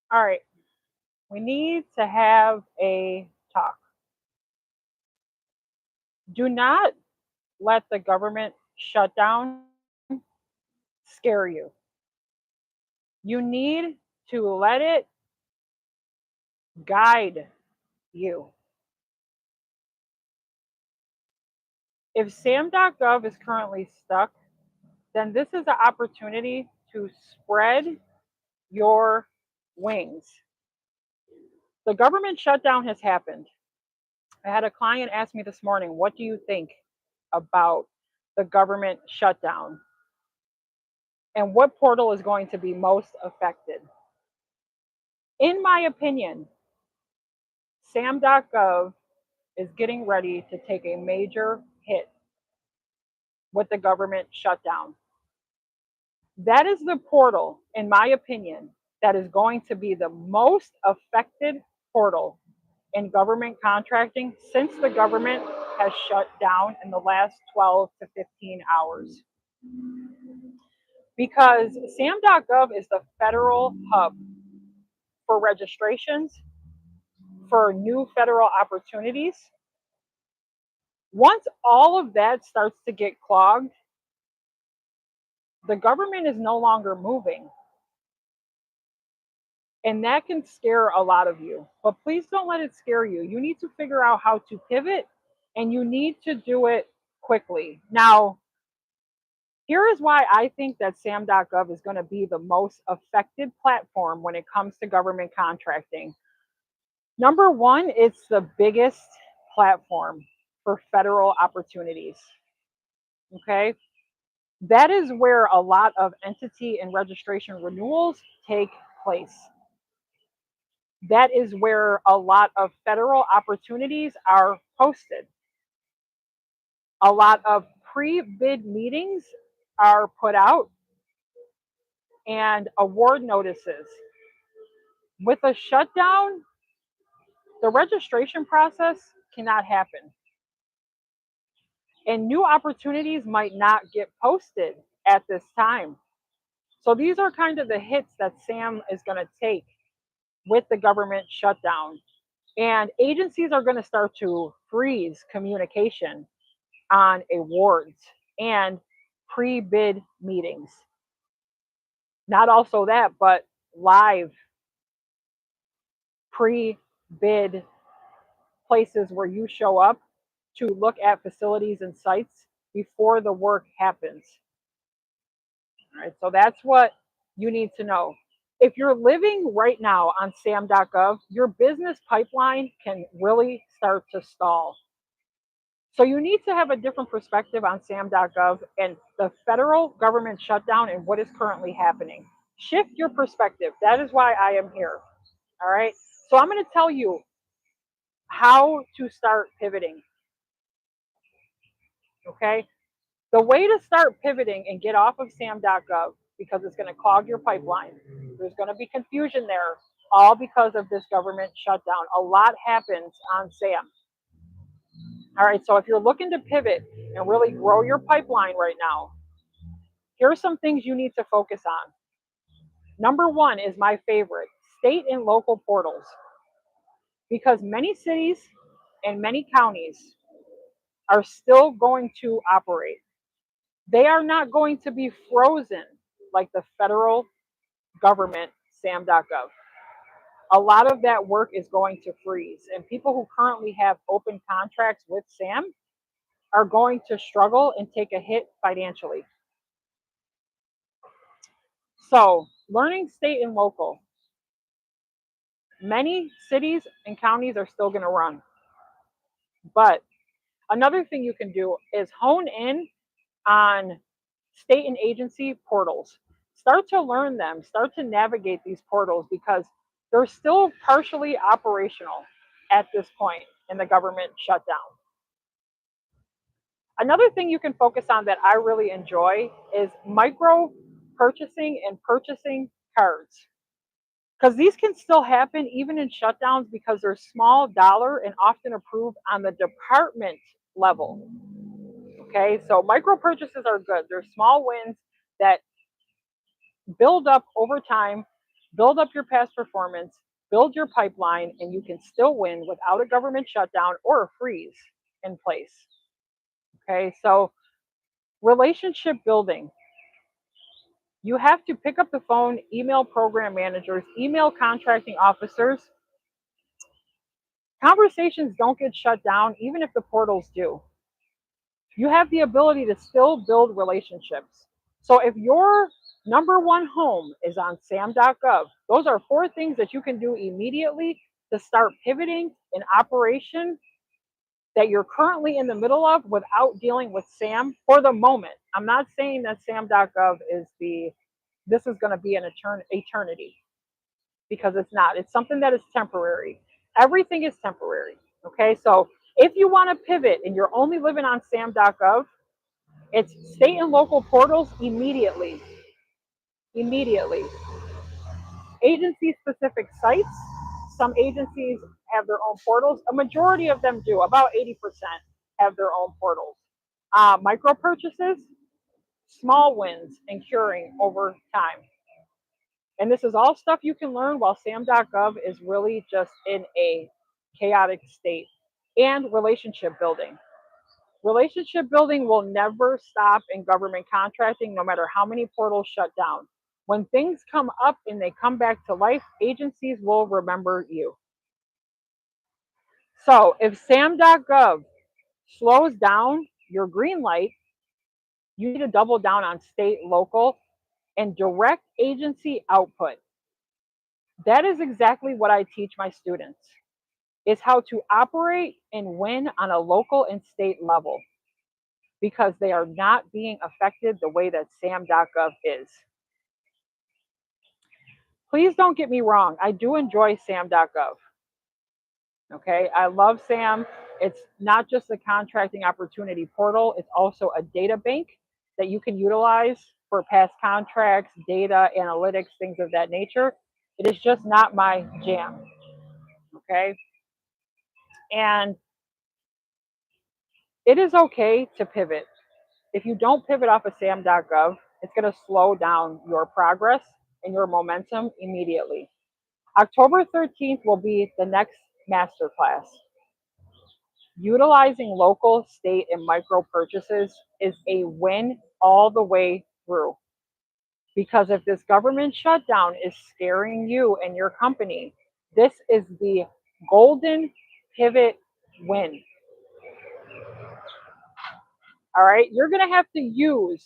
All right, we need to have a talk. Do not let the government shutdown scare you. You need to let it guide you. If SAM.gov is currently stuck, then this is an opportunity to spread your wings. The government shutdown has happened. I had a client ask me this morning, what do you think about the government shutdown? And what portal is going to be most affected? In my opinion, SAM.gov is getting ready to take a major hit with the government shutdown. That is the portal, in my opinion, that is going to be the most affected portal in government contracting since the government has shut down in the last 12 to 15 hours. Because SAM.gov is the federal hub for registrations, for new federal opportunities. Once all of that starts to get clogged, the government is no longer moving. And that can scare a lot of you. But please don't let it scare you. You need to figure out how to pivot, and you need to do it quickly. Now, here is why I think that SAM.gov is going to be the most affected platform when it comes to government contracting. Number one, it's the biggest platform for federal opportunities. Okay. That is where a lot of entity and registration renewals take place. That is where a lot of federal opportunities are posted. A lot of pre-bid meetings are put out and award notices. With a shutdown, the registration process cannot happen. And new opportunities might not get posted at this time. So these are kind of the hits that SAM is going to take with the government shutdown. And agencies are going to start to freeze communication on awards and pre-bid meetings. Not also that, but live pre-bid places where you show up to look at facilities and sites before the work happens. All right, so that's what you need to know. If you're living right now on SAM.gov, your business pipeline can really start to stall. So you need to have a different perspective on SAM.gov and the federal government shutdown and what is currently happening. Shift your perspective. That is why I am here. All right. So I'm going to tell you how to start pivoting. Okay. The way to start pivoting and get off of SAM.gov, because it's going to clog your pipeline, there's going to be confusion there, all because of this government shutdown. A lot happens on SAM. All right, so if you're looking to pivot and really grow your pipeline right now, here are some things you need to focus on. Number one is my favorite, state and local portals. Because many cities and many counties are still going to operate. They are not going to be frozen like the federal government, SAM.gov. A lot of that work is going to freeze, and people who currently have open contracts with SAM are going to struggle and take a hit financially. So, learning state and local. Many cities and counties are still going to run. But another thing you can do is hone in on state and agency portals. Start to learn them, start to navigate these portals because they're still partially operational at this point in the government shutdown. Another thing you can focus on that I really enjoy is micro purchasing and purchasing cards. Because these can still happen even in shutdowns because they're small dollar and often approved on the department level. Okay, so micro purchases are good. They're small wins that build up over time, build up your past performance, build your pipeline, and you can still win without a government shutdown or a freeze in place. Okay, so relationship building. You have to pick up the phone, email program managers, email contracting officers. Conversations don't get shut down, even if the portals do. You have the ability to still build relationships. So if your number one home is on SAM.gov, those are 4 things that you can do immediately to start pivoting an operation that you're currently in the middle of without dealing with SAM for the moment. I'm not saying that SAM.gov this is going to be an eternity, because it's not. It's something that is temporary. Everything is temporary. Okay, so if you want to pivot and you're only living on SAM.gov, it's state and local portals immediately. Immediately. Agency specific sites. Some agencies have their own portals. A majority of them do. About 80% have their own portals. Micro purchases, small wins, and curing over time. And this is all stuff you can learn while SAM.gov is really just in a chaotic state. And relationship building. Relationship building will never stop in government contracting, no matter how many portals shut down. When things come up and they come back to life, agencies will remember you. So if SAM.gov slows down your green light, you need to double down on state, local, and direct agency output. That is exactly what I teach my students, is how to operate and win on a local and state level, because they are not being affected the way that SAM.gov is. Please don't get me wrong. I do enjoy SAM.gov. Okay, I love SAM. It's not just a contracting opportunity portal, it's also a data bank that you can utilize for past contracts, data, analytics, things of that nature. It is just not my jam. Okay, and it is okay to pivot. If you don't pivot off of SAM.gov, it's going to slow down your progress and your momentum immediately. October 13th will be the next masterclass. Utilizing local, state, and micro purchases is a win all the way through. Because if this government shutdown is scaring you and your company, this is the golden pivot win. All right, you're going to have to use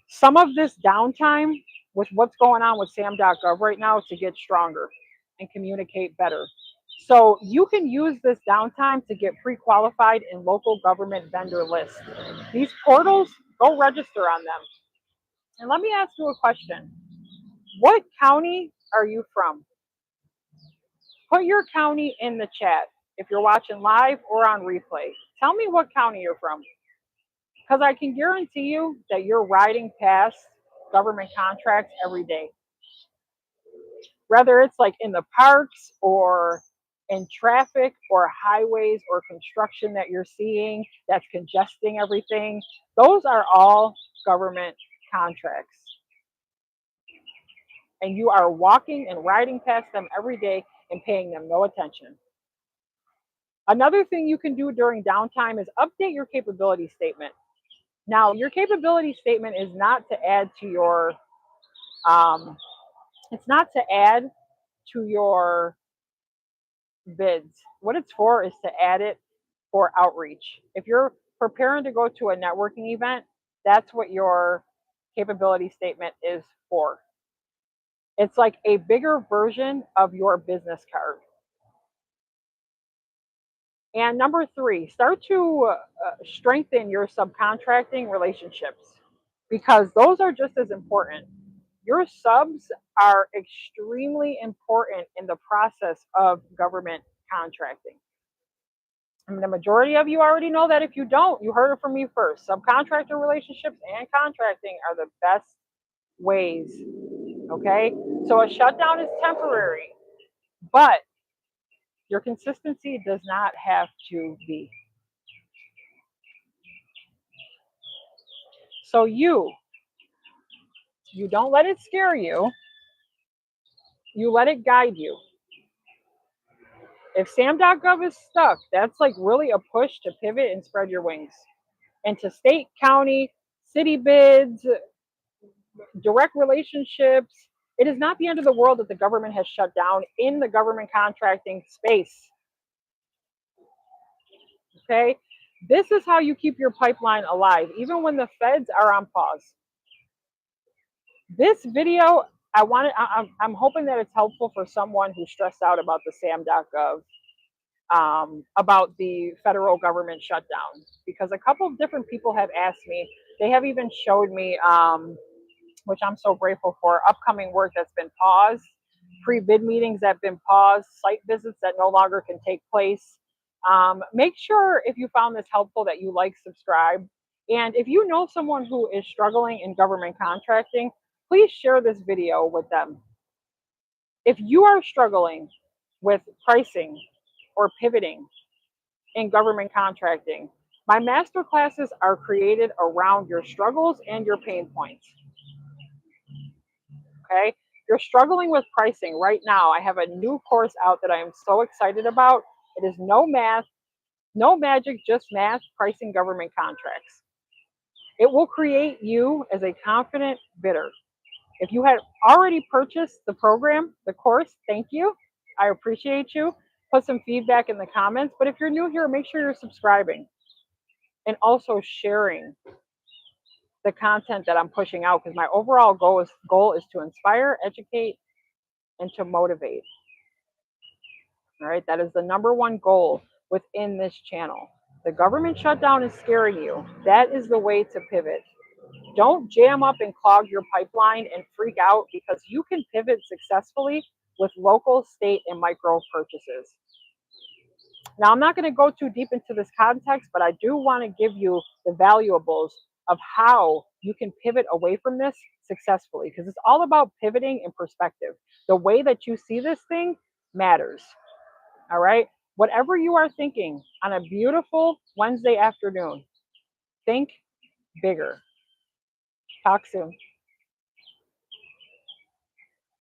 some of this downtime with what's going on with SAM.gov right now to get stronger and communicate better. So you can use this downtime to get pre-qualified in local government vendor lists. These portals, go register on them. And let me ask you a question. What county are you from? Put your county in the chat if you're watching live or on replay. Tell me what county you're from, because I can guarantee you that you're riding past government contracts every day. Whether it's like in the parks or in traffic or highways or construction that you're seeing that's congesting everything, those are all government contracts. And you are walking and riding past them every day and paying them no attention. Another thing you can do during downtime is update your capability statement. Now, your capability statement is not to add to your, it's not to add to your bids. What it's for is to add it for outreach. If you're preparing to go to a networking event, that's what your capability statement is for. It's like a bigger version of your business card. And number 3, start to strengthen your subcontracting relationships, because those are just as important. Your subs are extremely important in the process of government contracting. I mean, the majority of you already know that. If you don't, you heard it from me first. Subcontractor relationships and contracting are the best ways. Okay, so a shutdown is temporary, but your consistency does not have to be. So you don't let it scare you. You let it guide you. If SAM.gov is stuck, that's like really a push to pivot and spread your wings into state, county, city bids, direct relationships. It is not the end of the world that the government has shut down in the government contracting space. Okay? This is how you keep your pipeline alive, even when the feds are on pause. This video, I'm hoping that it's helpful for someone who's stressed out about the SAM.gov, about the federal government shutdown, because a couple of different people have asked me. They have even showed me, which I'm so grateful for, upcoming work that's been paused, pre-bid meetings that have been paused, site visits that no longer can take place. Make sure, if you found this helpful, that you like, subscribe. And if you know someone who is struggling in government contracting, please share this video with them. If you are struggling with pricing or pivoting in government contracting, my master classes are created around your struggles and your pain points. Okay? You're struggling with pricing right now. I have a new course out that I am so excited about. It is no math, no magic, just math, pricing government contracts. It will create you as a confident bidder. If you had already purchased the program, the course, thank you. I appreciate you. Put some feedback in the comments. But if you're new here, make sure you're subscribing and also sharing the content that I'm pushing out, because my overall goal is to inspire, educate, and to motivate. All right, that is the number one goal within this channel. The government shutdown is scaring you. That is the way to pivot. Don't jam up and clog your pipeline and freak out, because you can pivot successfully with local, state, and micro purchases. Now, I'm not going to go too deep into this context, but I do want to give you the valuables of how you can pivot away from this successfully, because it's all about pivoting in perspective. The way that you see this thing matters. All right? Whatever you are thinking on a beautiful Wednesday afternoon, think bigger. Talk soon.